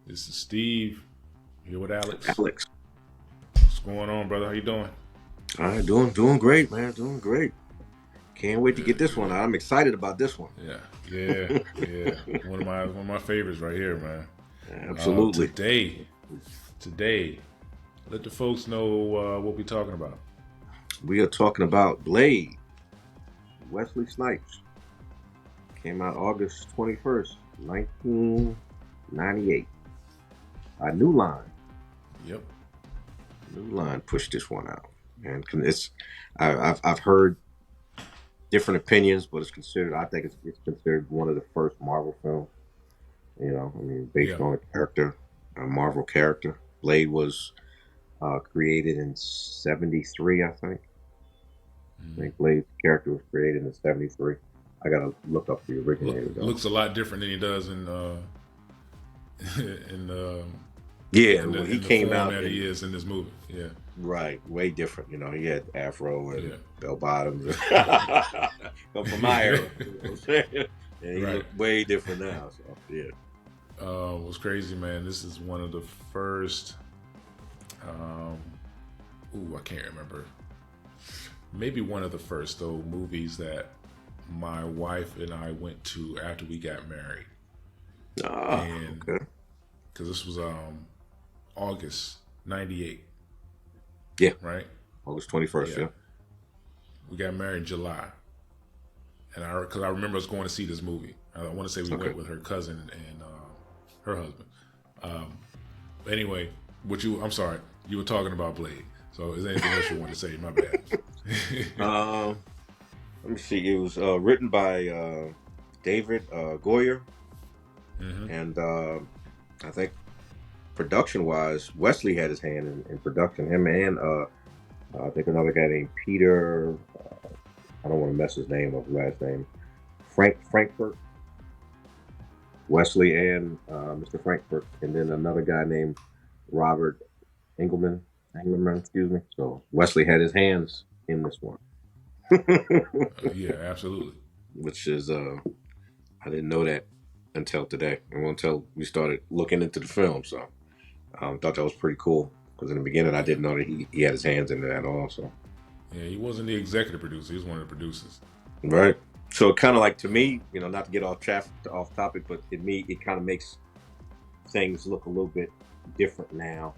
This is Steve here with Alex. Alex. What's going on, brother? How you doing? All right, doing great, man. Doing great. Can't wait to get Good, this one good. out. I'm excited about this one. Yeah. One of my favorites right here, man. Uh, Absolutely. today, today, let the folks know what we're talking about. We are talking about Blade. Wesley Snipes came out August 21st, 1998. A new line. Yep. New line pushed this one out, and it's I've heard different opinions, but it's considered. I think it's considered one of the first Marvel films. I mean, based Yeah. on a Marvel character. Blade was created in '73, I think. I Mm. think Blade's character was created in '73. I gotta look up the originator though. Looks a lot different than he does in in Yeah, in when the he in the came form out that in he is in this movie. Yeah. right, way different. He had afro and Yeah. bell bottoms. But from my era, you know what I'm saying? And he Right. looked way different now. So yeah, Was crazy, man. This is one of the first. Um, I can't remember. Maybe one of the first though movies that my wife and I went to after we got married, and okay, because this was August '98, yeah, right? August 21st. Yeah, Yeah, we got married in July, and because I remember us going to see this movie. I want to say we okay. went with her cousin and her husband. Um, anyway, I'm sorry, you were talking about Blade. So is there anything else you want to say? My bad. Um, Let me see. It was written by David Goyer, Hmm. and I think production-wise, Wesley had his hand in production. Him and I think another guy named Peter. I don't want to mess his name up. Last name Frankfurt. Wesley and Mr. Frankfurt, and then another guy named Robert Engelman. Engelman, excuse me. So Wesley had his hands in this one, Yeah, absolutely. which is I didn't know that until today, and until we started looking into the film. So thought that was pretty cool because in the beginning I Yeah, didn't know that he had his hands in it at all. So yeah. He wasn't the executive producer. He was one of the producers. right. So kind of like to me, not to get off topic, but to me it kind of makes things look a little bit different now.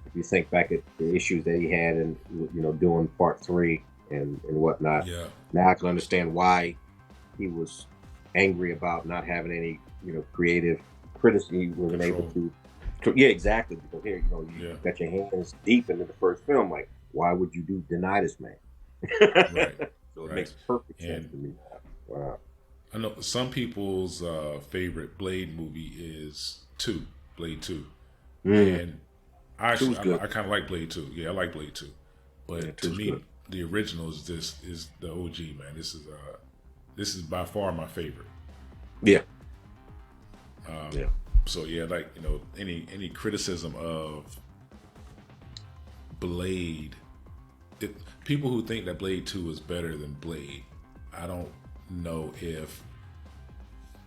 If you think back at the issues that he had and doing part three and whatnot, Yeah, now I can understand why he was angry about not having any creative criticism. He wasn't able control. yeah, exactly, because here you Yeah, got your hands deep into the first film. Like, why would you deny this man? right, So it right. makes perfect sense And to me. Wow. I know some people's favorite Blade movie is Blade Two, Mm, and I actually two's good. I kind of like Blade Two. Yeah, I like Blade Two, Yeah, but to two's me, good. the original is the OG, man. This is by far my favorite. Yeah, Um, yeah, so yeah, like any criticism of Blade, it, people who think that Blade Two is better than Blade, I don't know if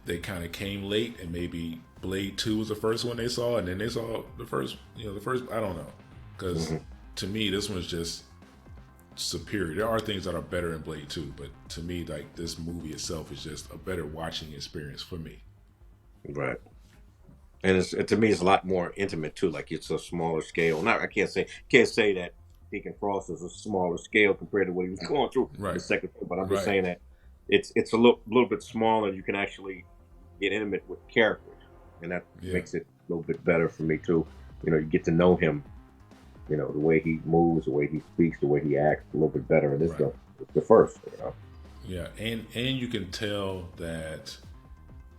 they kind of came late and maybe Blade Two was the first one they saw, and then they saw the first, the first. I don't know, because hmm to me this one's just superior. There are things that are better in Blade Two, but to me, like this movie itself is just a better watching experience for me. right. And to me, it's a lot more intimate too. Like it's a smaller scale. Not I can't say that Deacon Frost is a smaller scale compared to what he was going through in the Right, second film, but I'm just right, saying that it's a little bit smaller. You can actually get intimate with characters, and that yeah, makes it a little bit better for me too. You get to know him. The way he moves, the way he speaks, the way he acts a little bit better. And this right, the it's the first. yeah, and you can tell that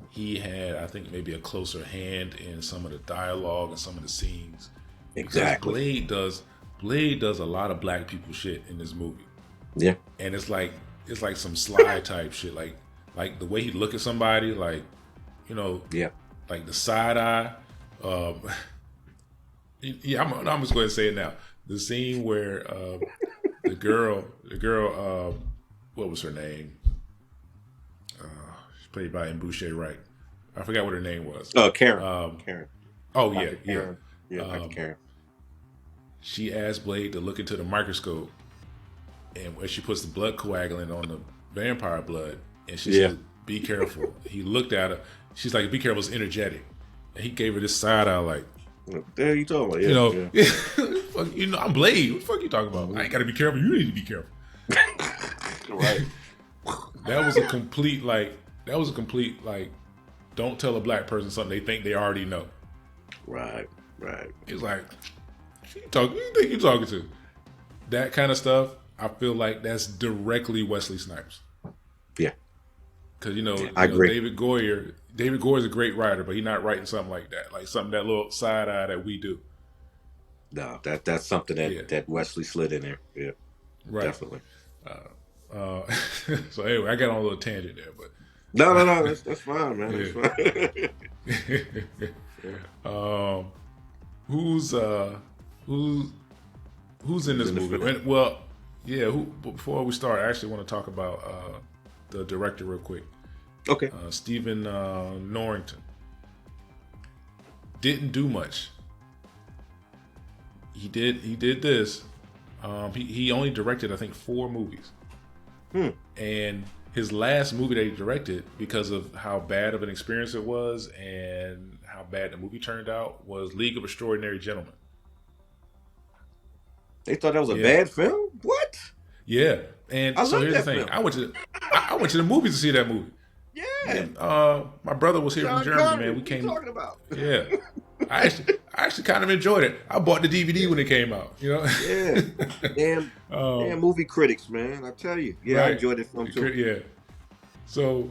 he had, I think, maybe a closer hand in some of the dialogue and some of the scenes, because Exactly. Blade does a lot of black people shit in this movie, Yeah. and it's like some sly type shit, like the way he look at somebody, like you know, Yeah. like the side eye. Um, yeah, I'm just going to say it now. The scene where the girl, what was her name? She's played by Mbouche Wright. I forgot what her name was. Karen. Um, Karen. Oh yeah, Dr. yeah. Karen. Yeah, Dr. Um, Karen. she asked Blade to look into the microscope, and when she puts the blood coagulant on the vampire blood, and she Yeah. said, "Be careful." He looked at her. She's like, "Be careful, it's energetic." And he gave her this side eye, like, What the hell you talking about? you know, Yeah, fuck, you know, I'm Blade. What the fuck you talking about? I ain't gotta be careful. You need to be careful. yeah. Right. That was a complete like. That was a complete like. Don't tell a black person something they think they already know. Right. It's like, who you think you talking to? That kind of stuff. I feel like that's directly Wesley Snipes. Yeah. Because you know, I agree. David Goyer. David Goyer is a great writer, but he's not writing something like that. Like something that little side eye that we do. No, that's something that Wesley slid in there. Yeah. Right. Definitely. So anyway, I got on a little tangent there, but No. That's fine, man. That's fine. Who's in this movie? And, well, yeah. Before we start, I actually want to talk about the director real quick. Okay. Stephen Norrington didn't do much. He did this. He only directed, I think, 4 movies. And his last movie that he directed, because of how bad of an experience it was and how bad the movie turned out, was League of Extraordinary Gentlemen. They thought that was a bad film? What? Yeah. And so here's the thing. I went to the movies to see that movie. Yeah. And, my brother was here from Germany, Connery, man. We came. What are you talking about? Yeah. I actually kind of enjoyed it. I bought the DVD when it came out, you know? Yeah. Damn movie critics, man. I tell you. Yeah, right. I enjoyed it film too. Yeah. So,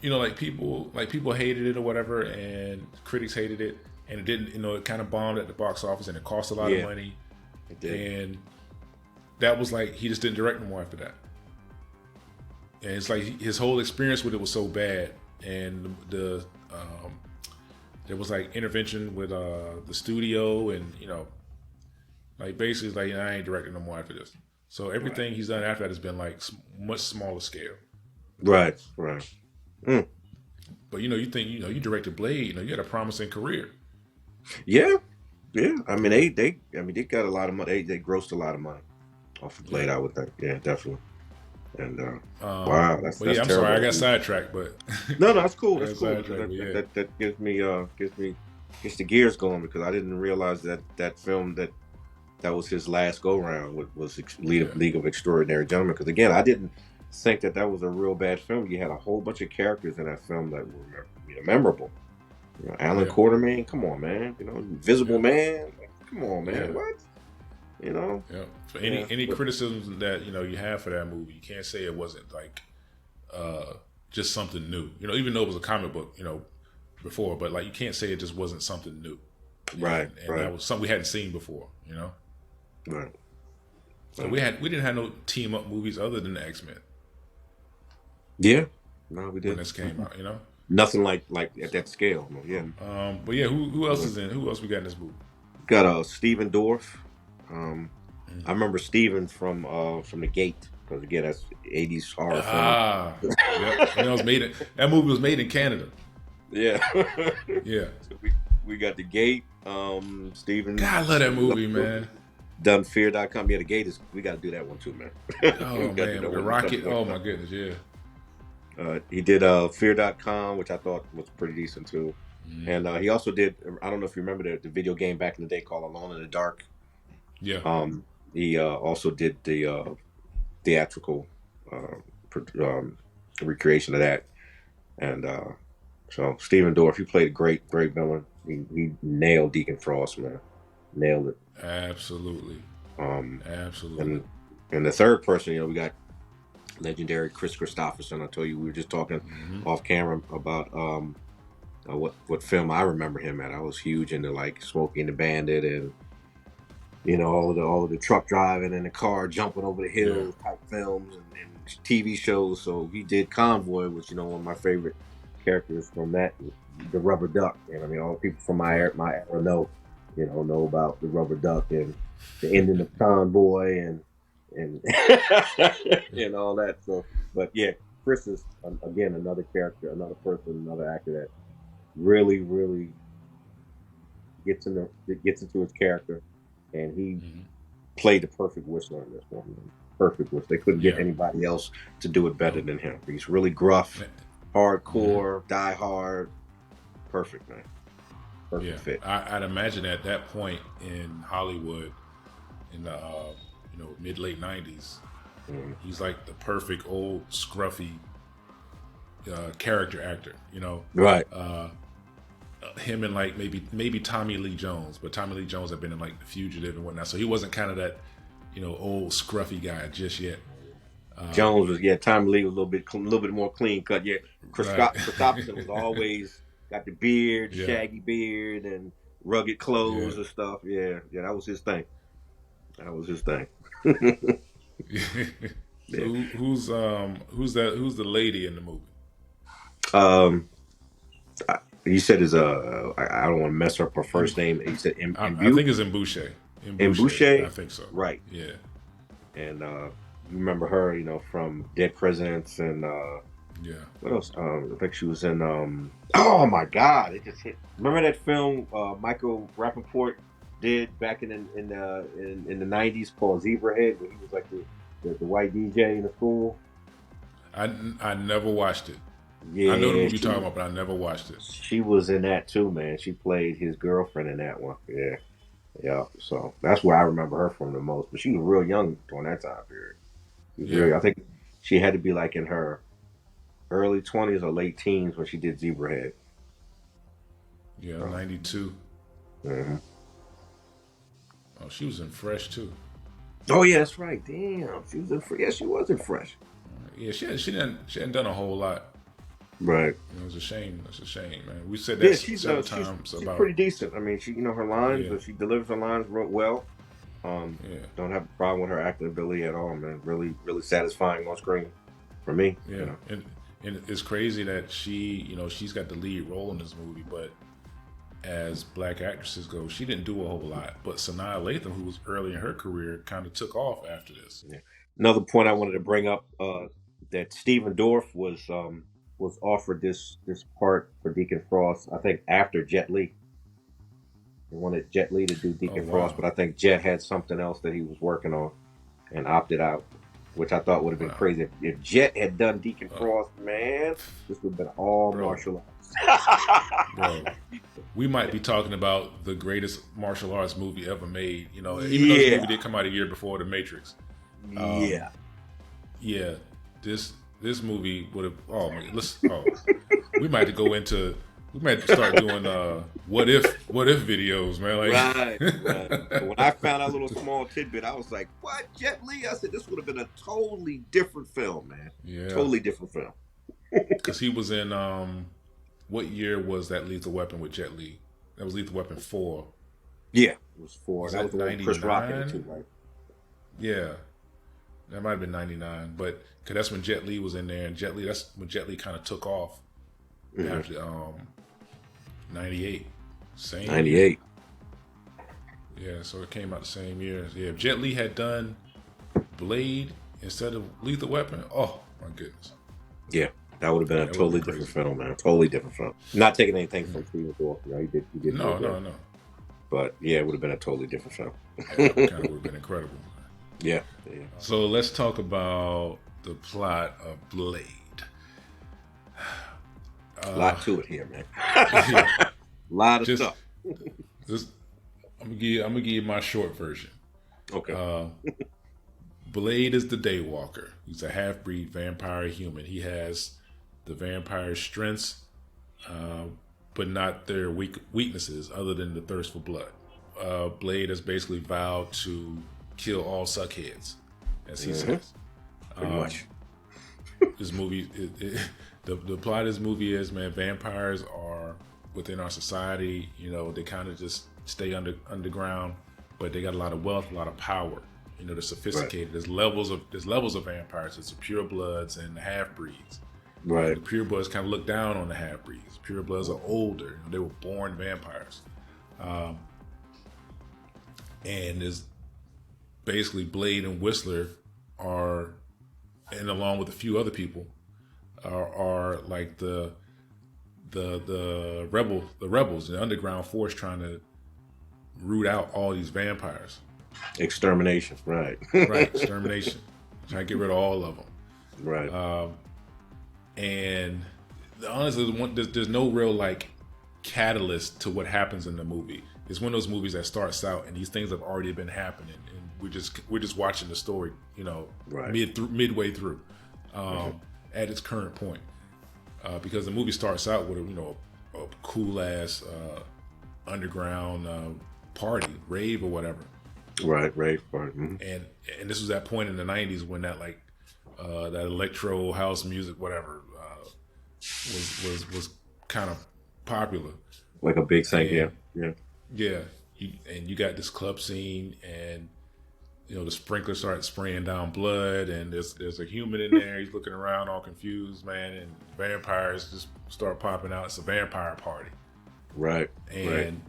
you know, like people hated it or whatever, and critics hated it, and it didn't, you know, it kind of bombed at the box office, and it cost a lot of money. It did. And that was like, he just didn't direct no more after that. And it's like his whole experience with it was so bad, and there was like intervention with the studio, and you know, like basically it's like, I ain't directing no more after this. So everything he's done after that has been like much smaller scale. Right. But you know, you think, you know, you directed Blade, you know, you had a promising career. Yeah. I mean, they got a lot of money. They grossed a lot of money off of Blade, I would think. Yeah, definitely. And wow, that's I'm terrible. sorry, I got sidetracked, but no, that's cool. That's cool. That gets the gears going, because I didn't realize that film that was his last go round was League of Extraordinary Gentlemen. Because again, I didn't think that was a real bad film. You had a whole bunch of characters in that film that were memorable. You know, Alan Quartermain, come on, man. You know, Invisible Man, come on, man. What? You know. Yeah. So any criticisms that, you know, you have for that movie, you can't say it wasn't like just something new. You know, even though it was a comic book, you know, before, but like you can't say it just wasn't something new. Right. And that was something we hadn't seen before, you know. Right. So we didn't have no team up movies other than the X-Men. Yeah. No, we didn't. When this came out, you know. Nothing like at that scale. Yeah. But yeah, who else is in? Who else we got in this movie? Got Steven Dorff. I remember Steven from The Gate, because again, that's 80s horror film. Yeah. That movie was made in Canada. Yeah. Yeah. So we got The Gate. Steven. God, I love that movie, man. Done Fear.com. Yeah, The Gate is. We got to do that one too, man. Oh man, with the rocket. Oh my goodness, yeah. He did Fear.com, which I thought was pretty decent too. And he also did, I don't know if you remember the video game back in the day called Alone in the Dark. Yeah. He also did the theatrical recreation of that. And so Steven Dorff, he played a great villain. He nailed Deacon Frost, man. Nailed it. Absolutely. Absolutely. And the third person, you know, we got legendary Chris Christopherson. I told you, we were just talking off camera about what film I remember him at. I was huge into like Smokey and the Bandit, and you know, all of the truck driving and the car jumping over the hills type films and TV shows. So he did Convoy, which, you know, one of my favorite characters from that, the Rubber Duck. And I mean, all the people from my era know about the Rubber Duck and the ending of Convoy and and all that. So, but yeah, Chris is again another character, another person, another actor that really gets into his character, and he Hmm. played the perfect Whistler in this one. Man. Perfect Whistler. They couldn't get Yeah. anybody else to do it better No. than him. He's really gruff, Hmm. hardcore, die hard. Perfect, man. Yeah. Perfect fit. I'd imagine at that point in Hollywood, in the mid late '90s, Mm. he's like the perfect old scruffy character actor. Right. Uh, him and like maybe Tommy Lee Jones, but Tommy Lee Jones had been in like The Fugitive and whatnot, so he wasn't kind of that old scruffy guy just yet. Jones was Tommy Lee was a little bit more clean cut. Yeah, Right. Christopherson was always got the beard, Yeah. shaggy beard, and rugged Yeah. clothes and stuff. Yeah, that was his thing. That was his thing. So Yeah. who's the lady in the movie? Um, you said I don't want to mess up her In, first name. You said I think it's in Boucher. In In Boucher, I Boucher, think so. right? Yeah. And you remember her, from Dead Presidents and Yeah. what else? I think she was in. Oh my God! It just hit. Remember that film Michael Rappaport did back in the '90s called Zebrahead, where he was like the white DJ in the school. I never watched it. I know the Yeah, movie you're talking about, but I never watched it. she was in that too, man. She played his girlfriend in that one. Yeah, yeah. So that's where I remember her from the most. But she was real young during that time period. She was Yeah. real. I think she had to be like in her early 20s or late teens when she did Zebrahead. Yeah. So, 92. mhm. Oh, she was in Fresh too. Oh yeah, that's right. Damn, she was in. Yeah, she was in Fresh. Yeah. She hadn't done a whole lot. Right. It's a shame. It's a shame, man. We said that Yeah, she's several she's times she's about. pretty decent. I mean, she her lines, Yeah. she delivers her lines real well. Yeah. Don't have a problem with her acting ability at all, man. Really, really satisfying on screen for me. Yeah. And it's crazy that she's got the lead role in this movie, but as black actresses go, she didn't do a whole lot. But Sanaa Lathan, who was early in her career, kind of took off after this. Yeah. Another point I wanted to bring up that Stephen Dorff was offered this part for Deacon Frost. I think after Jet Li. They wanted Jet Li to do Oh Deacon Frost, wow. but I think Jet had something else that he was working on and opted out, which I thought would have been Wow. crazy. If Jet had done Deacon Uh, Frost, man, this would have been all bro, martial arts. bro, we might be talking about the greatest martial arts movie ever made. Even though this movie Yeah, did come out a year before The Matrix. Um, yeah. yeah, this movie would have. Oh my, we might have to go into. We might have to start doing what if videos, man. Right, right. But when Like, I found out a little small tidbit, I was like, "What, Jet Li?" I said, "This would have been a totally different film, man. yeah, Totally different film." because he was in. What year was that Lethal Weapon with Jet Li? That was Lethal Weapon 4. Yeah, it was four. Was That was that the one with Chris Rock in it 99? too, right? Yeah, that might have been 99. But cause that's when Jet Li was in there, and that's when Jet Li kind of took off Mm-hmm. after 98. Same year. '98. Yeah, so it came out the same year. Yeah, if Jet Li had done Blade instead of Lethal Weapon, oh my goodness, Yeah, that would have been a that would have totally been different crazy. film, man. Totally different film. Not taking anything Mm. from Steven Dorff, he did real No, good. no, no. But yeah, it would have been a totally different film. Yeah, that kind of would have been incredible. Yeah, yeah. So let's talk about the plot of Blade. A lot to it here, man. Yeah, A lot of just stuff. this. I'm gonna give you my short version. Okay. Uh, Blade is the Daywalker. He's a half-breed vampire human. He has the vampire's strengths, uh, but not their weaknesses, other than the thirst for blood. Blade has basically vowed to kill all suckheads, as he says. Pretty much. This movie, the plot of this movie is, man, vampires are within our society. They kind of just stay underground, but they got a lot of wealth, a lot of power. They're sophisticated. Right. There's levels of vampires. There's the purebloods and the half breeds. Right. The purebloods kind of look down on the half breeds. Purebloods are older. They were born vampires. And there's basically Blade and Whistler are, and along with a few other people, are like the rebels, the underground force trying to root out all these vampires. Extermination, right? Right, extermination. Trying to get rid of all of them. Right. And honestly, there's no real like catalyst to what happens in the movie. It's one of those movies that starts out and these things have already been happening, and we're just watching the story, you know, right. midway through, at its current point, because the movie starts out with a cool ass underground party, rave or whatever. Right, rave party. Mm-hmm. And this was that point in the '90s when that like that electro house music whatever was kind of popular, like a big thing. And, yeah. You got this club scene, and you know the sprinkler starts spraying down blood, and there's a human in there. He's looking around all confused, man, and vampires just start popping out. It's a vampire party, right? And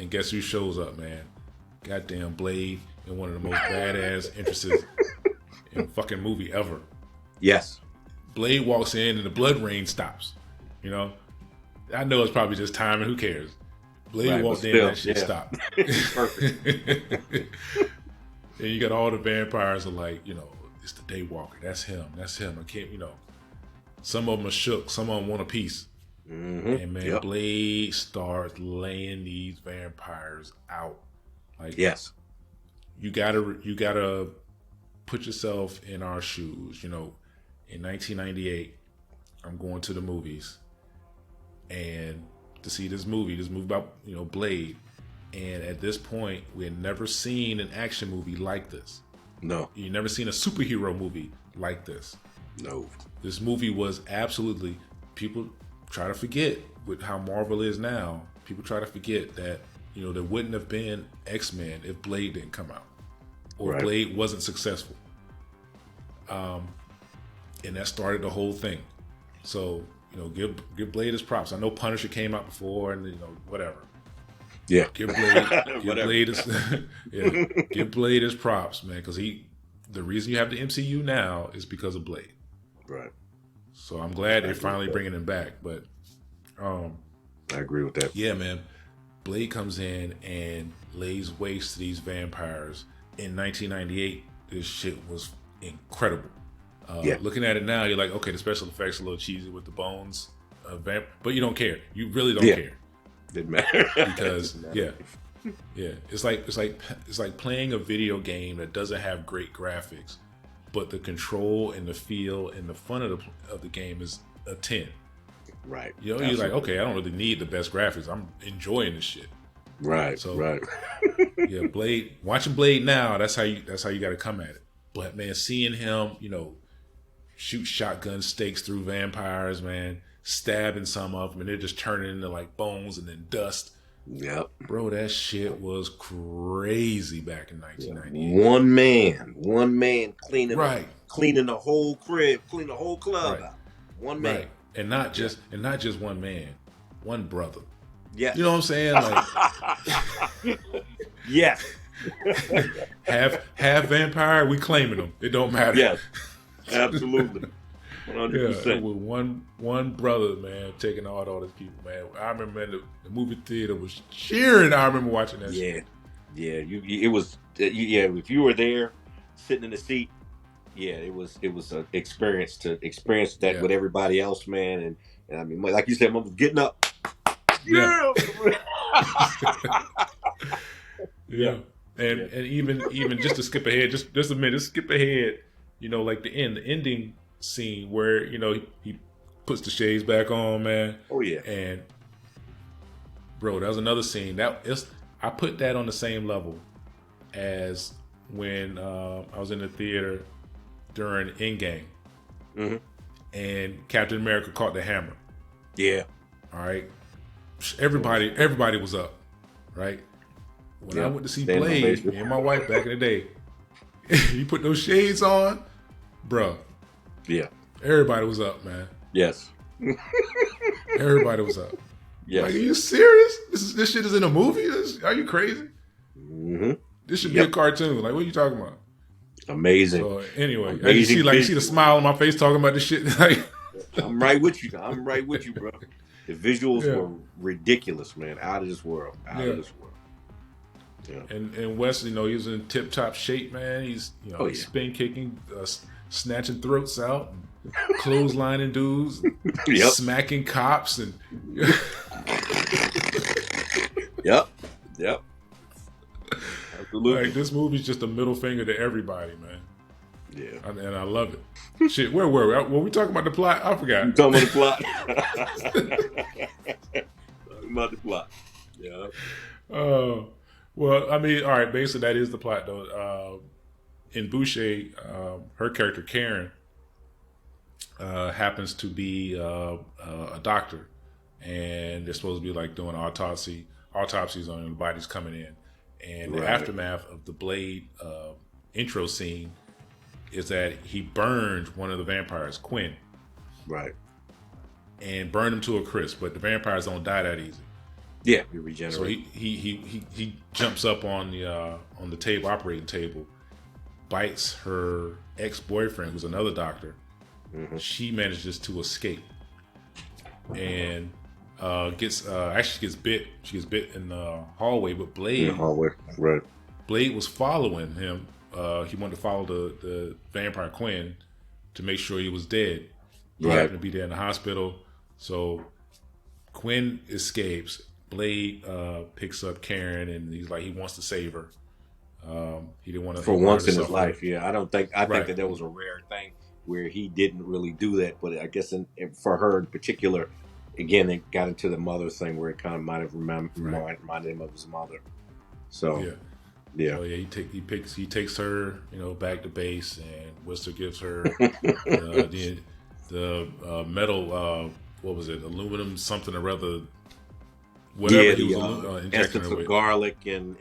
guess who shows up, man? Goddamn Blade in one of the most badass entrances in a fucking movie ever. Yes. Blade walks in and the blood rain stops. You know, I know it's probably just timing. Who cares? Blade walked in and that shit stopped. Perfect. And you got all the vampires are like, you know, it's the Daywalker. That's him. I can't, you know. Some of them are shook. Some of them want a piece. Mm-hmm. And man, Blade starts laying these vampires out. Like, yes, you gotta put yourself in our shoes. You know, in 1998, I'm going to the movies, and to see this movie about, you know, Blade, and at this point, we had never seen an action movie like this. No, you never seen a superhero movie like this. No, this movie was absolutely. People try to forget with how Marvel is now. People try to forget that. You know, there wouldn't have been X-Men if Blade didn't come out, or if Blade wasn't successful. And that started the whole thing. So, you know, give Blade his props. I know Punisher came out before, and you know, whatever. Yeah. Give Blade his props, man, because the reason you have the MCU now is because of Blade. Right. So I'm glad they're finally bringing him back. But I agree with that. Yeah, man. Blade comes in and lays waste to these vampires. In 1998, this shit was incredible. Looking at it now, you're like, okay, the special effects are a little cheesy with the bones, but you don't care. You really don't care. Didn't matter because it's like playing a video game that doesn't have great graphics, but the control and the feel and the fun of the game is a 10. Right. You know, you're like, okay, I don't really need the best graphics. I'm enjoying this shit. Right. So, right. Yeah, Blade. Watching Blade now, that's how you got to come at it. But man, seeing him, you know, shoot shotgun stakes through vampires, man, stabbing some of them, and they're just turning into like bones and then dust. Yep. Bro, that shit was crazy back in 1998. One man cleaning the whole crib, cleaning the whole club out. One man. Right. And not just one man, one brother. Yeah. You know what I'm saying? Like yes. half vampire, we claiming them. It don't matter. Yes. Absolutely. 100%. Yeah, with one brother, man, taking out all these people, man. I remember the movie theater was cheering. I remember watching that shit. Yeah. It was if you were there sitting in the seat, it was an experience that with everybody else, man. And I mean, like you said, Mom was getting up. Yeah. Yeah. And even just to skip ahead, just a minute, skip ahead, you know, like the ending scene where, you know, he puts the shades back on, man. Oh yeah. And bro, that was another scene. I put that on the same level as when I was in the theater during Endgame, and Captain America caught the hammer. Yeah. All right. Everybody was up, right? When I went to see Blade, me and my wife back in the day, you put those shades on, bro. Yeah. Everybody was up, man. Yes. Everybody was up. Yes. Like, are you serious? This shit is in a movie? Are you crazy? Mm-hmm. This should be a cartoon. Like, what are you talking about? Amazing. So anyway, you see the smile on my face talking about this shit. Like, I'm right with you, bro. The visuals were ridiculous, man. Out of this world. Out of this world. Yeah. And Wesley, he was in tip top shape, man. He's spin kicking, snatching throats out, clotheslining dudes, Yep. smacking cops, and Yep. Absolutely. like this movie's just a middle finger to everybody, man. Yeah. And I love it. Shit, where were we? Were we talking about the plot? I forgot. You talking about the plot? Talking about the plot. Yeah. Well, I mean, all right. Basically, that is the plot, though. In Boucher, her character Karen happens to be a doctor, and they're supposed to be like doing autopsies on the bodies coming in, and the aftermath of the Blade intro scene is that he burned one of the vampires, Quinn, right, and burned him to a crisp. But the vampires don't die that easy. Yeah, he regenerates. So he jumps up on the operating table, bites her ex-boyfriend, who's another doctor. Mm-hmm. She manages to escape and gets bit. She gets bit in the hallway, but Blade. In the hallway, right. Blade was following him. He wanted to follow the vampire Quinn to make sure he was dead. He happened to be there in the hospital, so Quinn escapes. Blade picks up Karen, and he's like, he wants to save her. He didn't want to. For once in his life, yeah. I think that was a rare thing where he didn't really do that. But I guess for her in particular, again, it got into the mother thing where it kind of might have reminded him of his mother. So yeah. Oh yeah, he takes her, back to base, and Whistler gives her the metal. What was it? Aluminum something or other. Whatever he was injecting her with. Garlic and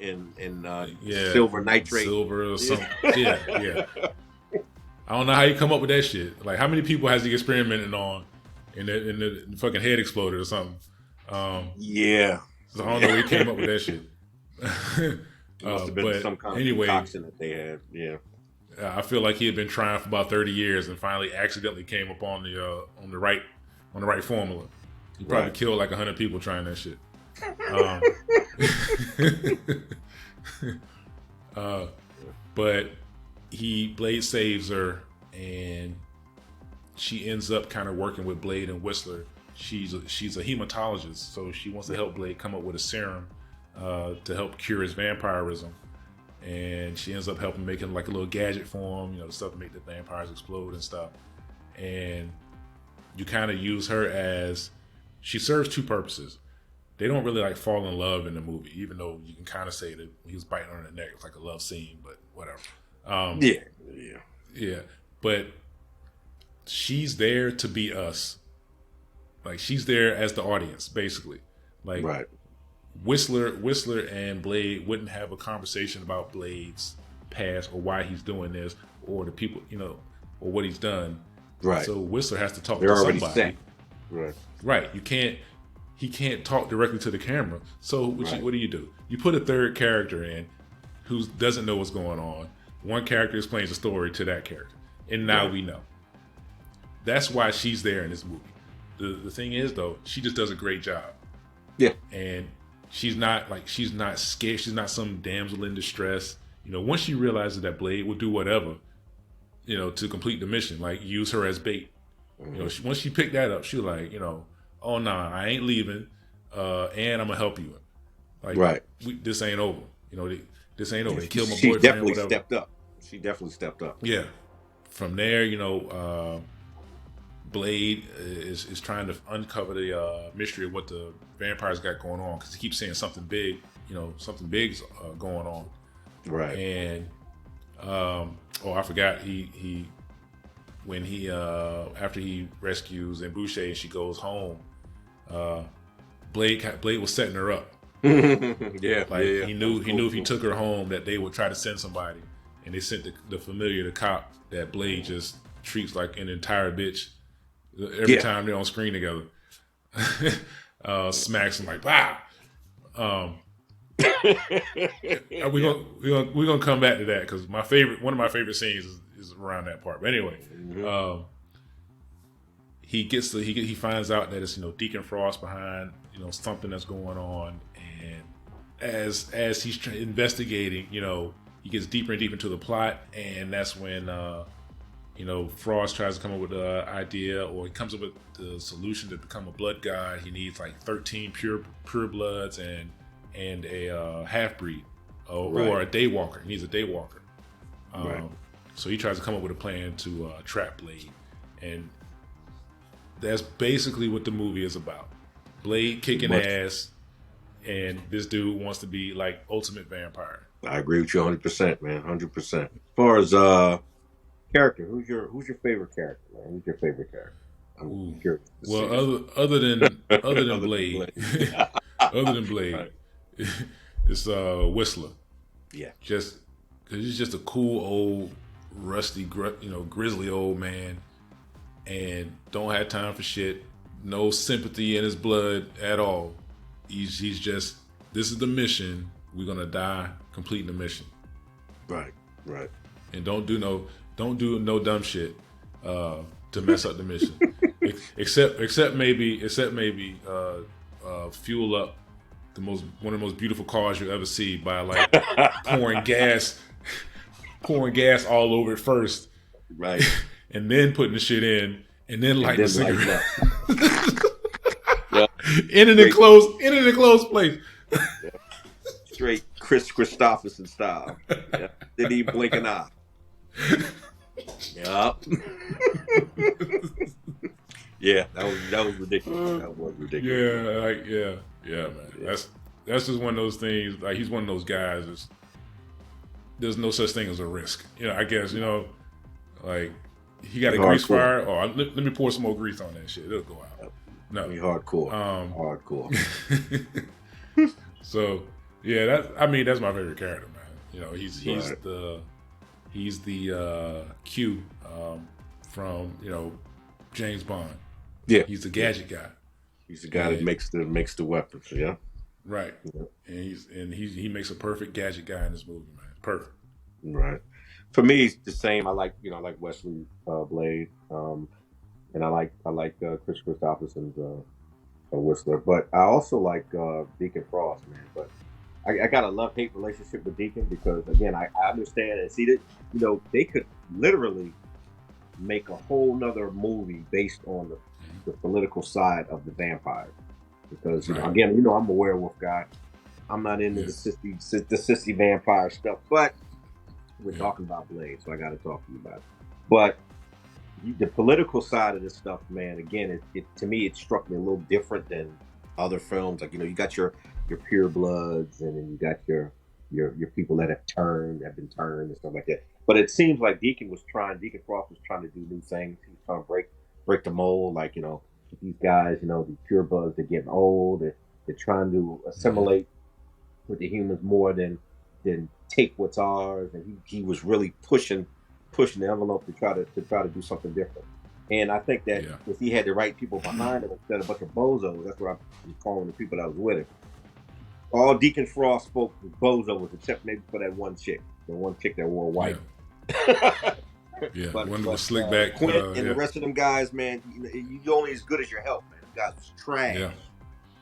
silver nitrate. Silver or something. Yeah. I don't know how you come up with that shit. Like, how many people has he experimented on and the fucking head exploded or something? Yeah. So I don't know where he came up with that shit. It must have been some kind of concoction that they had. Yeah. I feel like he had been trying for about 30 years and finally accidentally came up on the right formula. He probably killed like 100 people trying that shit. But Blade saves her, and she ends up kind of working with Blade and Whistler. She's a hematologist, so she wants to help Blade come up with a serum to help cure his vampirism. And she ends up helping make him like a little gadget for him, the stuff to make the vampires explode and stuff. And you kind of use her as, she serves two purposes. They don't really like fall in love in the movie, even though you can kind of say that he was biting on her neck. It's like a love scene, but whatever. Yeah. But she's there to be us. Like, she's there as the audience, basically. Like, Whistler and Blade wouldn't have a conversation about Blade's past or why he's doing this or the people, or what he's done. Right. So Whistler has to talk They're to already somebody. Set. Right. He can't talk directly to the camera. So what do? You put a third character in who doesn't know what's going on. One character explains the story to that character. And now we know. That's why she's there in this movie. The thing is, though, she just does a great job. Yeah. And she's not scared. She's not some damsel in distress. Once she realizes that Blade will do whatever, to complete the mission, like use her as bait. Mm-hmm. Once she picked that up, she was like, oh nah, I ain't leaving, and I'm gonna help you. Like, this ain't over. This ain't over. They killed my boyfriend. She definitely stepped up. Yeah. From there, Blade is trying to uncover the mystery of what the vampires got going on, because he keeps saying something big. Something big's going on. Right. And I forgot. When he after he rescues Boucher and she goes home, Blade was setting her up. He knew if he took her home that they would try to send somebody, and they sent the familiar, the cop that Blade just treats like an entire bitch every time they're on screen together. Smacks him like, wow. We're gonna come back to that, because one of my favorite scenes is around that part. But anyway, he finds out that it's Deacon Frost behind something that's going on, and as he's investigating, he gets deeper and deeper into the plot, and that's when Frost tries to come up with the idea, or he comes up with the solution to become a blood god. He needs like 13 pure bloods and a half breed or a daywalker. He needs a daywalker. So he tries to come up with a plan to trap Blade, and that's basically what the movie is about. Blade kicking ass, and this dude wants to be like ultimate vampire. I agree with you 100%, man. 100%. As far as character, who's your favorite character, man? Who's your favorite character? I'm curious. Well, other than Blade, other than Blade, right. it's Whistler. Yeah, just because he's just a cool old rusty, grizzly old man, and don't have time for shit. No sympathy in his blood at all. He's just, this is the mission. We're gonna die completing the mission. Right. And don't do no dumb shit to mess up the mission. except maybe fuel up one of the most beautiful cars you ever see by like pouring gas all over it first, right, and then putting the shit in, and then lighting the cigarette. Yep. In an enclosed place. Yep. Straight Chris Christopherson style. Yep. Didn't even blink an eye. Yep. Yeah, that was ridiculous. That was ridiculous. Yeah, man. Yeah. That's just one of those things. Like, he's one of those guys. There's no such thing as a risk. I guess, like, he got a grease fire. Oh, let me pour some more grease on that shit. It'll go out. No, hardcore. Hardcore. So yeah, that's my favorite character, man. He's the Q from James Bond. Yeah, he's the gadget guy. He's the guy that makes the weapons. Yeah, right. Yeah. And he makes a perfect gadget guy in this movie, man. Perfect. Right. For me, it's the same. I like Wesley Blade, and I like Chris Christopherson's Whistler, but I also like Deacon Frost, man. But I got a love-hate relationship with Deacon because, again, I understand and see that they could literally make a whole nother movie based on the political side of the vampires, because again, I'm a werewolf guy. I'm not into the sissy vampire stuff, but we're talking about Blade, so I got to talk to you about it. But the political side of this stuff, man, again, it to me, it struck me a little different than other films. Like, you got your pure bloods, and then you got your people that have been turned and stuff like that. But it seems like Deacon Frost was trying to do new things. He was trying to break the mold. Like, these guys, these pure bloods, they're getting old. They're trying to assimilate with the humans more than take what's ours. And he was really pushing the envelope to try to do something different. And I think that if he had the right people behind him instead of a bunch of bozos, that's what I'm calling the people that was with him. All Deacon Frost spoke was bozos, except maybe for that one chick, the one chick that wore white. Yeah, but slick back. Quinn and the rest of them guys, man, you're only as good as your help, man. Them guys was trash. Yeah.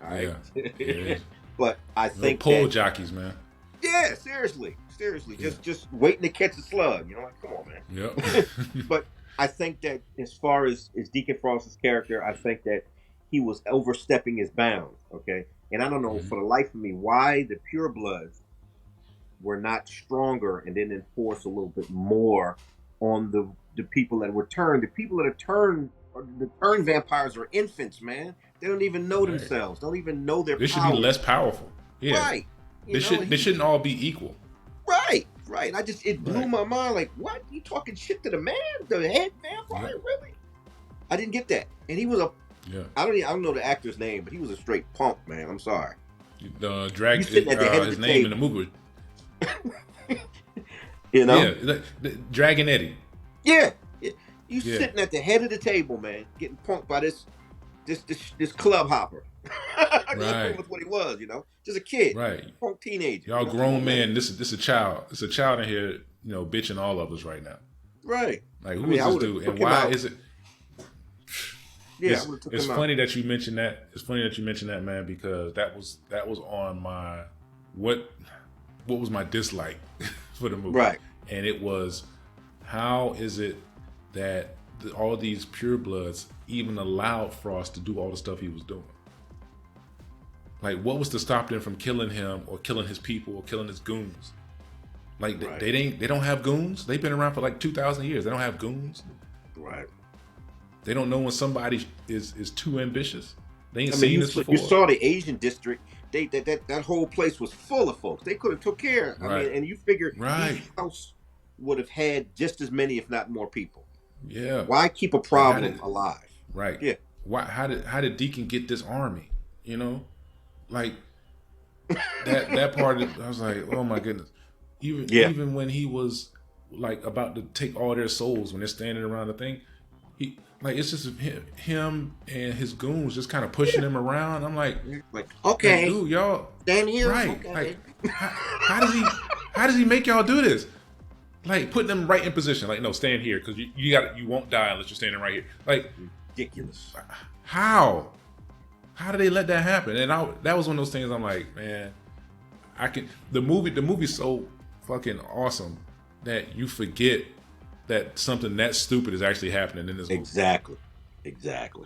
All right. Yeah. But I think pole jockeys, man. Yeah, seriously, just waiting to catch a slug. Like, come on, man. Yep. But I think that as far as Deacon Frost's character, I think that he was overstepping his bounds. Okay, and I don't know for the life of me why the purebloods were not stronger and didn't enforce a little bit more on the people that were turned. The people that are turned, the turned vampires are infants, man. They don't even know themselves. Don't even know their power. They should be less powerful. Yeah. Right. They shouldn't all be equal. Right. It blew my mind. Like, what? You talking shit to the man, the head vampire? Yeah. Really? I didn't get that. And he was I don't know the actor's name, but he was a straight punk, man. I'm sorry. Drag his name in the movie. Yeah, Dragon Eddie. Yeah. You sitting at the head of the table, man, getting punked by this club hopper. Right. That's what he was, just a kid, right? Punk teenager. Y'all grown man. This a child. It's a child in here, bitching all of us right now. Right. Like, who is this dude, and why is it? Yeah, it's funny that you mentioned that. It's funny that you mentioned that, man, because that was on what was my dislike for the movie, Right. and it was, how is it that all these purebloods even allowed Frost to do all the stuff he was doing? Like, what was to stop them from killing him or killing his people or killing his goons? Like, Right. they don't have goons. They've been around for like 2,000 years. They don't have goons. Right. They don't know when somebody is too ambitious. They ain't I mean, seen you, this before. you saw the Asian district. That whole place was full of folks. They could have took care. I Right. mean, and you figure Right. each house would have had just as many, if not more, people. Yeah. Why keep a problem alive? Right. Yeah. Why? How did Deacon get this army? You know, like that part. I was like, oh my goodness. Even when he was like about to take all their souls, when they're standing around the thing, he like, it's just him and his goons just kind of pushing him around. I'm like, okay, like, dude, y'all stand here, right? Okay. Like, how does he make y'all do this? Like, putting them right in position. Like, no, stand here because you won't die unless you're standing right here. Like, ridiculous. How did they let that happen? And that was one of those things. I'm like, man, the movie's so fucking awesome that you forget that something that stupid is actually happening in this movie. Exactly.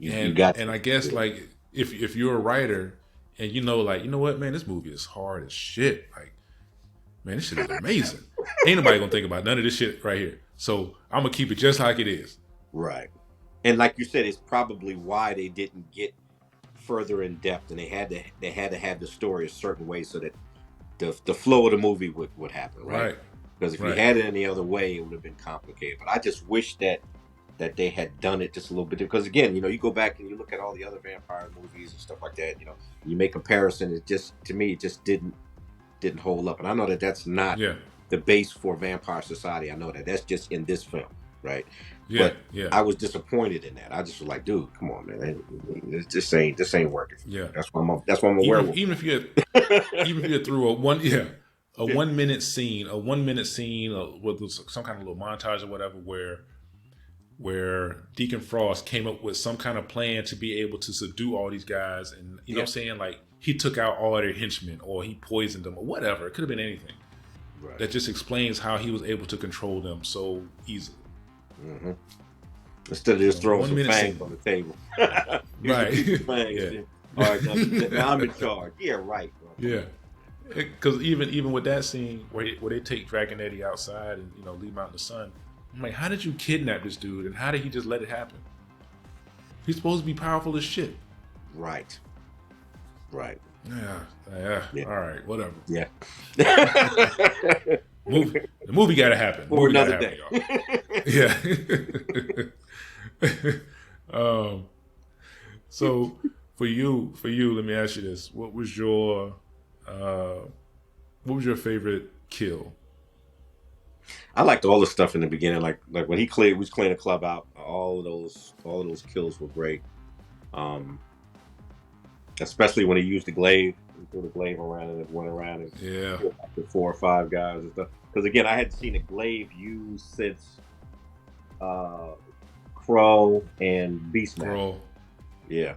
And I guess, like, if you're a writer and you know what, man, this movie is hard as shit. Like, man, this shit is amazing. Ain't nobody gonna think about none of this shit right here. So I'm gonna keep it just like it is. Right. And like you said, it's probably why they didn't get further in depth, and they had to have the story a certain way so that the flow of the movie would happen, right? Because if you had it any other way, it would have been complicated. But I just wish that they had done it just a little bit. Because again, you go back and you look at all the other vampire movies and stuff like that. You make comparison. It just, to me, it just didn't hold up. And I know that that's not the base for Vampire Society. I know that that's just in this film, right? Yeah, but I was disappointed in that. I just was like, dude, come on, man, this ain't working. Yeah, that's why I'm a werewolf. Even if you threw a 1 minute scene, with some kind of little montage or whatever, where Deacon Frost came up with some kind of plan to be able to subdue all these guys, and you know what I'm saying, like, he took out all their henchmen or he poisoned them or whatever. It could have been anything. Right. That just explains how he was able to control them so easily. Mm-hmm. Instead of just throwing some fangs on the table. Right. All right, now I'm in charge. Yeah, right. Bro. Yeah. Because even with that scene where they take Dragonetti outside and leave him out in the sun, I'm like, how did you kidnap this dude and how did he just let it happen? He's supposed to be powerful as shit. Right. Yeah. All right. Whatever. Yeah. The movie got to happen. For another day. Yeah. So for you, let me ask you this: what was your favorite kill? I liked all the stuff in the beginning, like when he was cleaning the club out. All of those kills were great. Especially when he used the glaive. He threw the glaive around and it went around and killed the 4 or 5 guys and stuff. Because again, I hadn't seen a glaive used since Crow and Beastmaster. Yeah.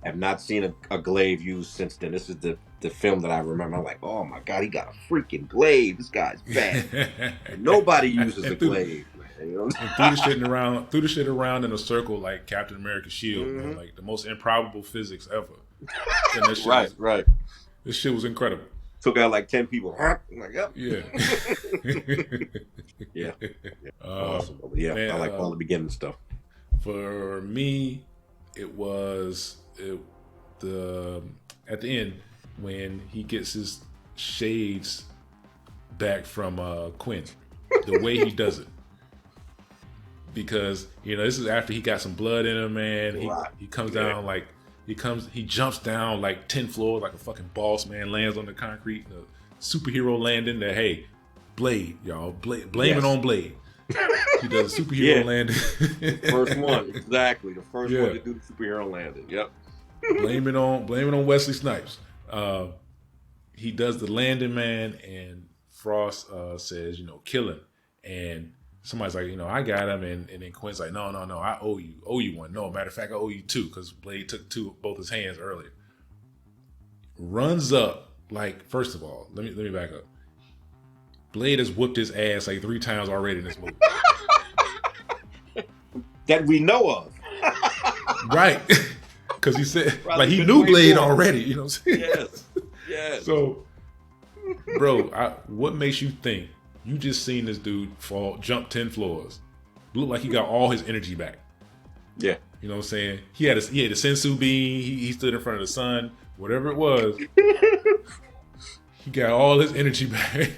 I have not seen a glaive used since then. This is the film that I remember. I'm like, oh my God, he got a freaking glaive. This guy's bad. Nobody uses a glaive. And threw the shit around in a circle like Captain America's shield, man. Like the most improbable physics ever. Right. This shit was incredible. Took out like 10 people. I'm like, yep. Yeah. Yeah. Awesome. Yeah, man, I like all the beginning stuff. For me, it was at the end when he gets his shades back from Quinn. The way he does it. Because this is after he got some blood in him, man. He comes down like he jumps down like 10 floors like a fucking boss, man. Lands on the concrete, the superhero landing. That Blade, y'all, blame it on Blade. He does a superhero landing. First one, exactly. The first one to do the superhero landing. Yep. Blame it on Wesley Snipes. He does the landing, man, and Frost says, kill him, and somebody's like, I got him, and then Quinn's like, no, I owe you one. No, matter of fact, I owe you 2 because Blade took both his hands earlier. runs up. Like, first of all, let me back up. Blade has whooped his ass like 3 times already in this movie. That we know of. Right. Because he said, Probably like, he been knew way Blade more. already. You know what I'm saying? Yes. Yes. So, bro, what makes you think you just seen this dude jump 10 floors? Look like he got all his energy back. Yeah. You know what I'm saying? He had a sensu bean. He stood in front of the sun. Whatever it was, he got all his energy back.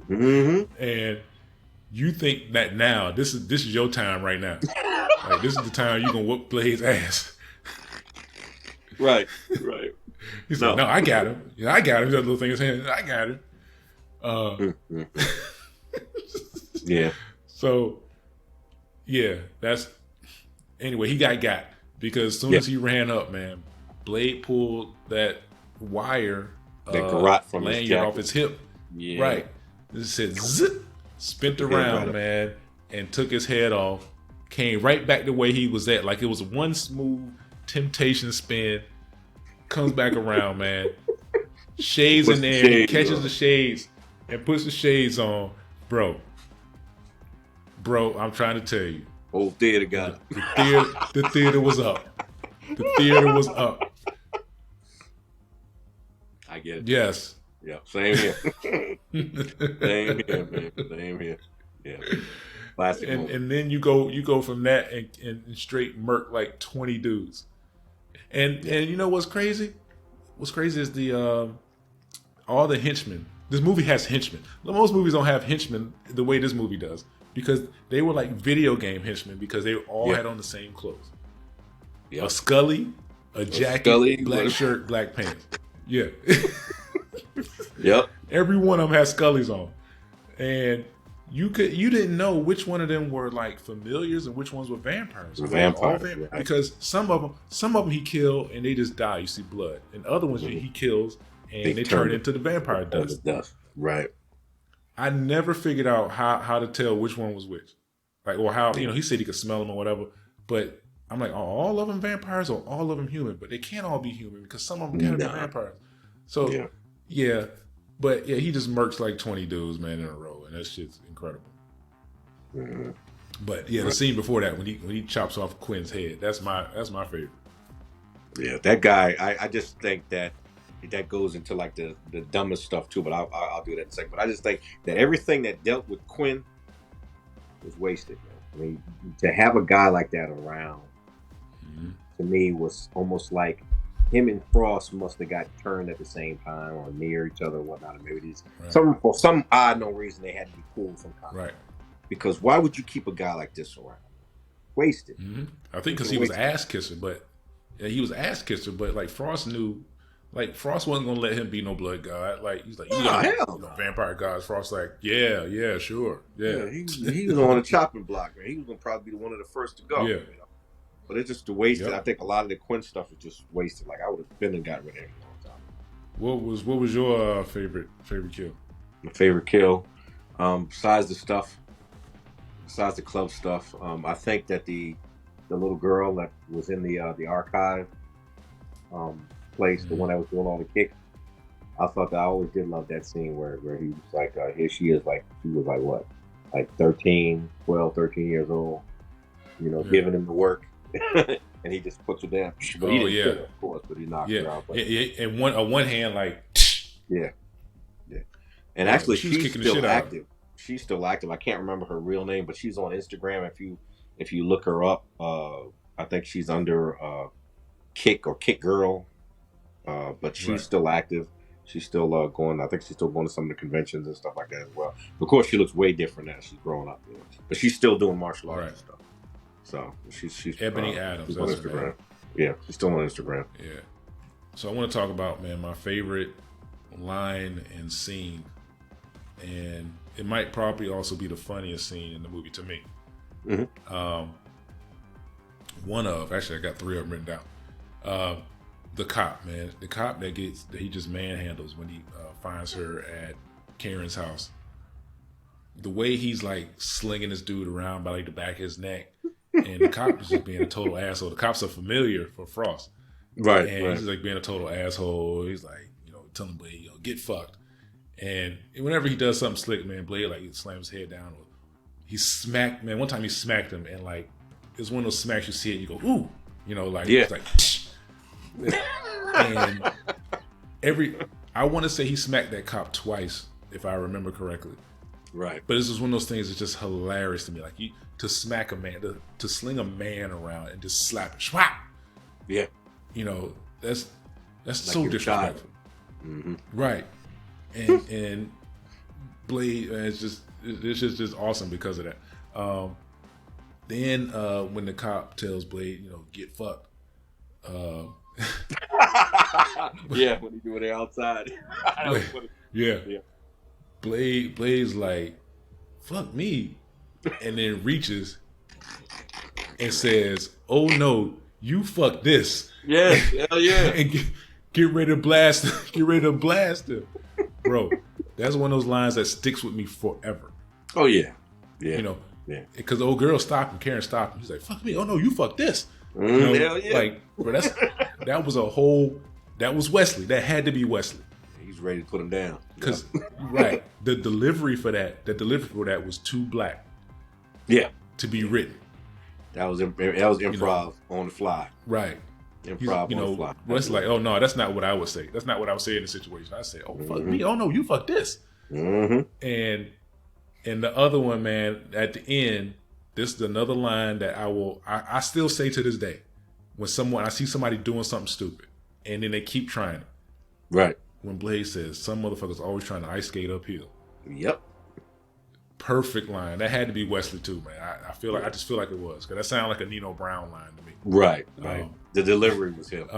And you think that now this is your time right now. Like, this is the time you're gonna whoop Blade's ass. Right. He said, "No, I got him. Yeah, I got him." That little thing in his hand. I got him. Yeah. So, yeah, that's anyway. He got because as soon as he ran up, man, Blade pulled that wire, that garrote from lanyard his jacket off his hip. Yeah. Right. It said zip, spent around, man, and took his head off. Came right back the way he was at, like it was one smooth temptation spin. Comes back around, man. Shades in there, catches the shades, and puts the shades on, bro. I'm trying to tell you. Old theater guy. The theater was up. The theater was up. I get it. Yes. Yeah. Same here. Same here, man. Same here. Yeah. Classic. And then you go from that and straight murk like 20 dudes. And you know what's crazy? What's crazy is the all the henchmen. This movie has henchmen. Most movies don't have henchmen the way this movie does, because they were like video game henchmen, because they all had on the same clothes. A Scully, a jacket, black shirt, black pants. Yeah. Yep. Every one of them has Scullys on. And you didn't know which one of them were like familiars and which ones were vampires. Right. Because some of them he killed and they just die. You see blood, and other ones he kills and they turn into the vampire dust. Right. I never figured out how to tell which one was which, like, or how he said he could smell them or whatever. But I'm like, are all of them vampires or all of them human? But they can't all be human, because some of them gotta be vampires. So yeah. But yeah, he just murks like 20 dudes, man, in a row, and that shit's incredible. Mm-hmm. But yeah, the scene before that, when he chops off Quinn's head, that's my favorite. Yeah, that guy. I just think that goes into like the dumbest stuff too. But I'll do that in a second. But I just think that everything that dealt with Quinn was wasted, man. I mean, to have a guy like that around, to me, was almost like him and Frost must have got turned at the same time or near each other or whatnot. And maybe for some odd no reason they had to be cool sometime. Right. Because why would you keep a guy like this around? Wasted. Mm-hmm. I think because he was ass kisser, but like Frost knew, like Frost wasn't gonna let him be no blood god. like he's like, vampire gods. Frost like, yeah, sure, yeah. He was on the chopping block, man. He was gonna probably be one of the first to go. Yeah. But it's just wasted. I think a lot of the Quinn stuff is just wasted. Like, I would have been and got rid of him a long time. What was your favorite kill? My favorite kill, besides the club stuff, I think that the little girl that was in the archive place, the one that was doing all the kicks, I thought that I always did love that scene where he was like, here she is, like she was like what, like 13 years old, giving him the work. And he just puts her down. But he didn't kill her, of course, but he knocked her out. But, and one hand, like, yeah. And actually, she's still active. Out. She's still active. I can't remember her real name, but she's on Instagram. If you look her up, I think she's under Kick or Kick Girl. But she's still active. She's still going. I think she's still going to some of the conventions and stuff like that as well. Of course, she looks way different now. She's grown up, but she's still doing martial arts and stuff. So she's Ebony Adams. She's on Instagram. Yeah, she's still on Instagram. Yeah. So I want to talk about, man, my favorite line and scene, and it might probably also be the funniest scene in the movie to me. Mm-hmm. Actually, I got 3 of them written down. The cop, man, that he just manhandles when he finds her at Karen's house. The way he's like slinging this dude around by like the back of his neck. And the cop is just being a total asshole. The cops are familiar for Frost. Right. And he's like being a total asshole. He's like, telling Blade, get fucked. And whenever he does something slick, man, Blade like he slams his head down. Or he smacked, man. One time he smacked him, and like it's one of those smacks you see it, and you go, ooh, it's like, and I want to say he smacked that cop twice, if I remember correctly. Right. But this is one of those things that's just hilarious to me. Like to smack a man, to sling a man around and just slap him, swap. Yeah. That's like so disrespectful. Mm-hmm. Right. And Blade, it's just awesome because of that. Then when the cop tells Blade, get fucked. Yeah, when he do it outside. Yeah. Blade's like, fuck me, and then reaches and says, "Oh no, you fuck this." Yeah, hell yeah. And get ready to blast. Get ready to blast him, bro. That's one of those lines that sticks with me forever. Oh yeah, yeah. Yeah. Because the old girl stopped him. Karen stopped him. He's like, "Fuck me! Oh no, you fuck this." Hell yeah. Like, bro, that was Wesley. That had to be Wesley. He's ready to put him down. Because right, the delivery for that was too black. Yeah. To be written. That was improv on the fly. Right. Improv on the fly. Wesley like, oh no, that's not what I would say. That's not what I would say in the situation. I say, oh fuck me. Oh no, you fuck this. Mm-hmm. And the other one, man, at the end, this is another line that I still say to this day. When I see somebody doing something stupid and then they keep trying it. Right. When Blade says, some motherfuckers always trying to ice skate uphill. Yep. Perfect line. That had to be Wesley too, man. I just feel like it was. Because that sounded like a Nino Brown line to me. Right. The delivery was him.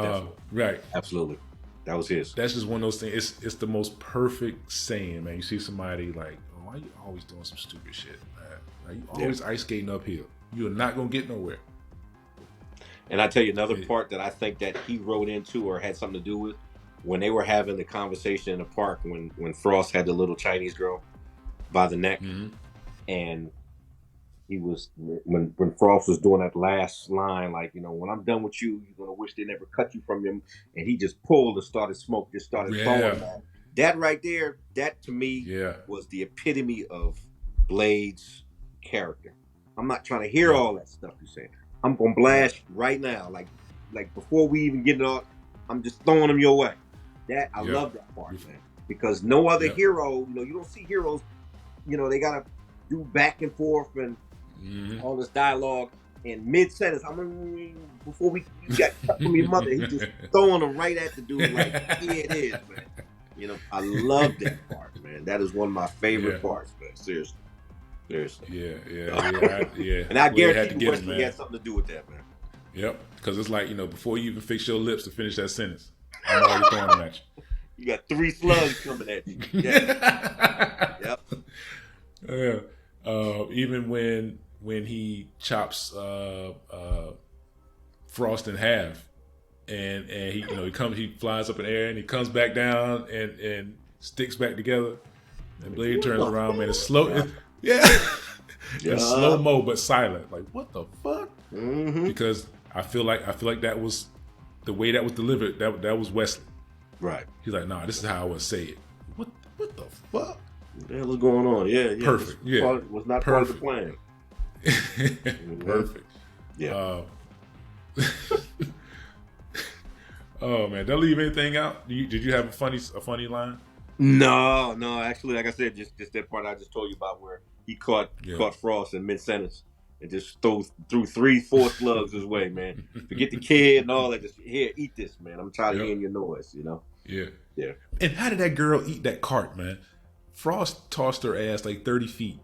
Right. Absolutely. That was his. That's just one of those things. It's the most perfect saying, man. You see somebody like, oh, why you always doing some stupid shit, man? Like, you always ice skating uphill. You're not going to get nowhere. And I tell you another part that I think that he wrote into or had something to do with, when they were having the conversation in the park, when Frost had the little Chinese girl by the neck, and he was when Frost was doing that last line, like, when I'm done with you, you're gonna wish they never cut you from him, and he just pulled and started smoke, just started throwing that right there. That to me was the epitome of Blade's character. I'm not trying to hear all that stuff you're saying. I'm gonna blast right now, like before we even get it on. I'm just throwing them your way. That I love that part, man, because no other hero, you don't see heroes, they gotta do back and forth and all this dialogue in mid sentence. Before we got cut from your mother, he just throwing them right at the dude, like, here it is, man. I love that part, man. That is one of my favorite parts, man. Seriously. Yeah. And I guarantee Wesley had something to do with that, man. Yep, because it's like, before you even fix your lips to finish that sentence, I'm already throwing them at you. You got 3 slugs coming at you. Yeah. Yep. Yeah. Even when he chops Frost in half, and he he flies up in the air and he comes back down and sticks back together, and Blade turns around, man. It's slow. It's slow mo but silent. Like, what the fuck? Because I feel like that was the way that was delivered. That was Wesley. Right. He's like, nah, this is how I would say it. What the fuck? What the hell is going on? Yeah. Perfect. Was not part of the plan. Perfect. Yeah. Oh man, don't leave anything out. Did you have a funny line? No. Actually, like I said, just that part I just told you about where he caught Frost in mid sentence and just threw 3-4 slugs his way, man. Forget the kid and all that. Just, here, eat this, man. I'm tired of hearing your noise, Yeah. And how did that girl eat that cart, man? Frost tossed her ass like 30 feet.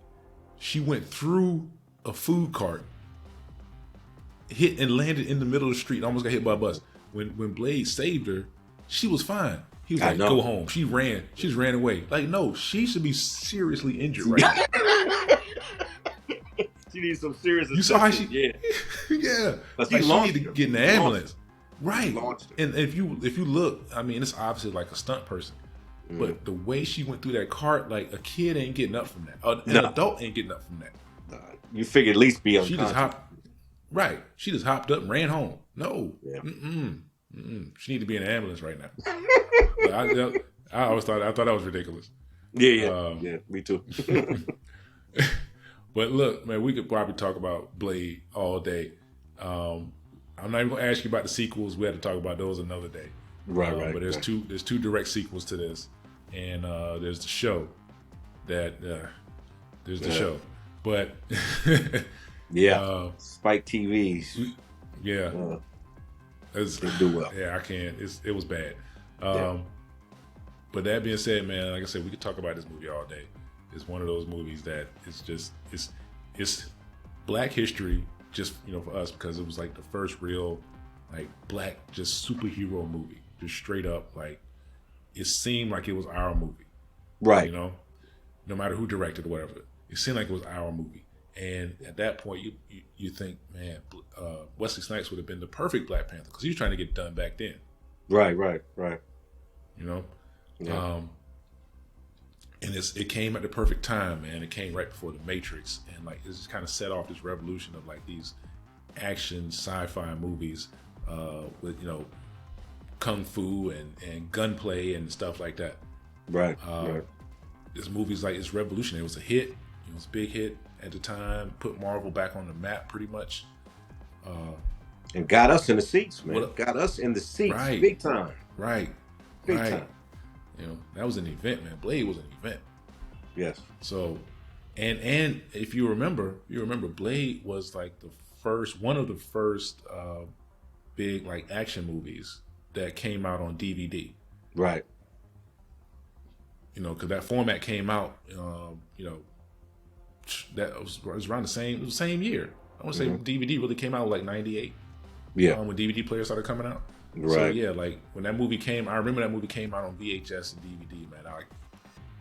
She went through a food cart, hit and landed in the middle of the street, almost got hit by a bus. When Blade saved her, she was fine. He was like, go home. She just ran away. Like, no, she should be seriously injured right now. She needs some serious assistance. You saw how she... Yeah. Like, she need to get in the ambulance. Right. And if you look, I mean, it's obviously like a stunt person. But the way she went through that cart, like, a kid ain't getting up from that. An adult ain't getting up from that. You figure at least be unconscious. She just hopped up and ran home. No. She need to be in an ambulance right now. I thought that was ridiculous. Yeah, me too. But look, man, we could probably talk about Blade all day. I'm not even gonna ask you about the sequels. We had to talk about those another day. Right. But there's two direct sequels to this, and there's the show that there's the show, but Spike TVs. Yeah, They do well. Yeah, I can't. It was bad. But that being said, man, like I said, we could talk about this movie all day. It's one of those movies that it's Black history, just for us, because it was like the first real like Black just superhero movie, just straight up like it seemed like it was our movie, right? No matter who directed or whatever, it seemed like it was our movie. And at that point, you think, man, Wesley Snipes would have been the perfect Black Panther because he was trying to get it done back then. Right. Yeah. And it came at the perfect time, man. It came right before The Matrix, and like it just kind of set off this revolution of like these action sci-fi movies with kung fu and gunplay and stuff like that. Right. This movie's like it's revolutionary. It was a hit. It was a big hit at the time. Put Marvel back on the map, pretty much. And got us in the seats, man. Got us in the seats, right, big time. Right. Big time. That was an event, man. Blade was an event. Yes. So, and if you remember, Blade was like one of the first big like action movies that came out on DVD. Right. Because that format came out, that was around the same year. I want to say DVD really came out like 98. Yeah. When DVD players started coming out. Right. So yeah, like when that movie came, I remember that movie came out on VHS and DVD, man.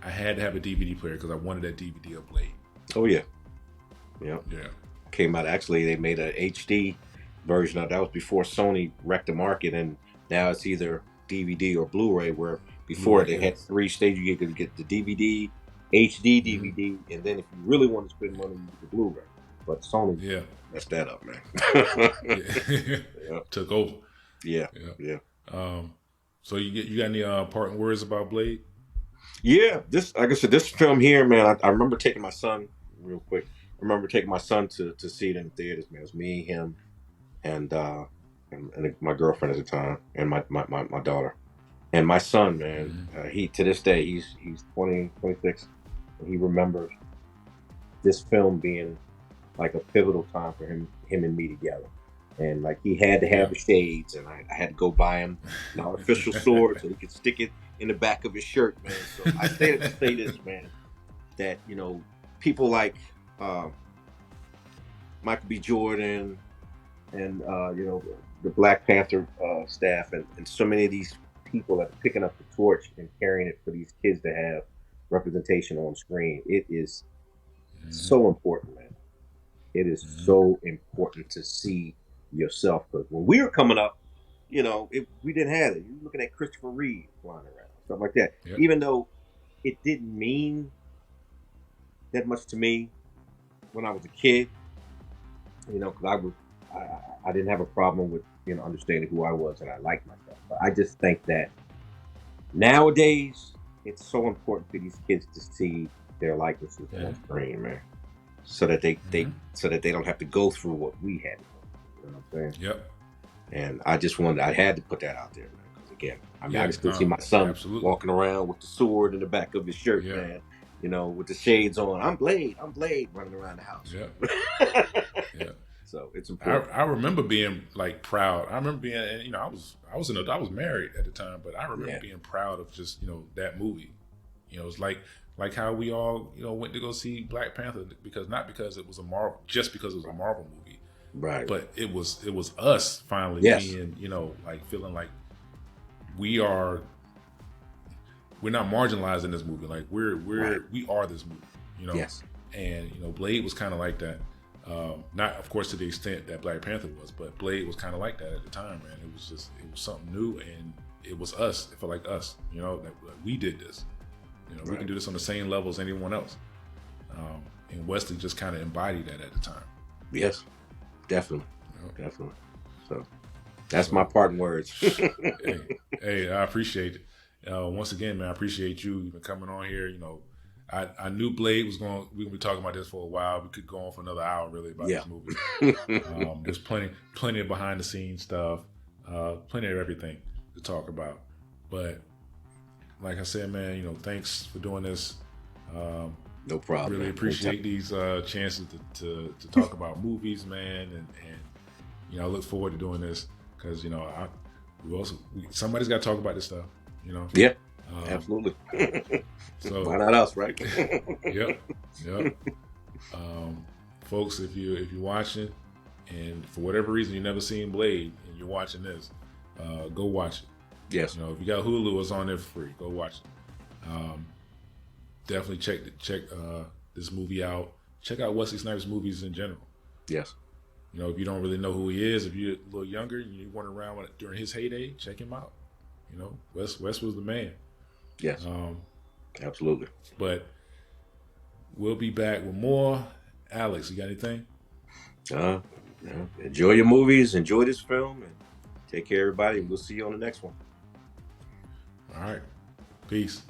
I had to have a DVD player because I wanted that DVD of Blade. Oh yeah. Yeah. Came out, actually they made a HD version of that. Was before Sony wrecked the market, and now it's either DVD or Blu-ray, where before they had 3 stages. You could get the DVD, HD DVD, and then if you really want to spend money, you get the Blu-ray. But Sony messed that up, man. Took over. Yeah. So you got any parting words about Blade? Yeah, like I said, this film here, man. I remember taking my son real quick. I remember taking my son to see it in the theaters, man. It was me, him, and my girlfriend at the time, and my daughter, and my son, man. He to this day he's 20, 26, and he remembers this film being like a pivotal time for him and me together. And like he had to have the shades, and I had to go buy him an artificial sword so he could stick it in the back of his shirt, man. So I say this, man, that people like Michael B. Jordan and the Black Panther staff and so many of these people that are picking up the torch and carrying it for these kids to have representation on screen. It is so important, man. It is so important to see yourself, because when we were coming up, we didn't have it. You're looking at Christopher Reeve flying around, stuff like that. Yep. Even though it didn't mean that much to me when I was a kid, because I didn't have a problem with understanding who I was, and I liked myself. But I just think that nowadays it's so important for these kids to see their likenesses on screen, man, so that they don't have to go through what we had. You know what I'm saying? Yep. And I had to put that out there, man. Because again, I can still see my son walking around with the sword in the back of his shirt, man. With the shades on. I'm Blade, running around the house. Yeah. So it's important. I remember being like proud. I remember being, I was married at the time, but I remember being proud of just that movie. It's like how we all went to go see Black Panther not because it was a Marvel, just because it was a Marvel movie. Right. But it was us finally being, like feeling like we're not marginalized in this movie. Like we are this movie, Yes. And Blade was kind of like that. Not of course to the extent that Black Panther was, but Blade was kind of like that at the time, man. It was something new, and it was us. It felt like us, that we did this. We can do this on the same level as anyone else. And Wesley just kind of embodied that at the time. Yes. Definitely. So that's my parting words. hey, I appreciate it. Once again, man, I appreciate you even coming on here. You know, I knew Blade was going. We gonna be talking about this for a while. We could go on for another hour, really, about Yeah. this movie. There's plenty of behind the scenes stuff, plenty of everything to talk about. But like I said, man, you know, thanks for doing this. No problem. Really man. appreciate these chances to talk about movies, man, and you know, I look forward to doing this because you know, somebody's got to talk about this stuff. You know. Yeah. Absolutely. So why not us, right? Yep. Folks, if you're watching, and for whatever reason you never seen Blade and you're watching this, go watch it. Yes. You know, if you got Hulu, it's on there for free. Go watch it. Definitely check this movie out. Check out Wesley Snipes movies in general. Yes. You know, if you don't really know who he is, if you're a little younger and you weren't around during his heyday, check him out. You know, Wes was the man. Yes. Absolutely. But we'll be back with more. Alex, you got anything? Enjoy your movies. Enjoy this film. And take care, everybody. And we'll see you on the next one. All right. Peace.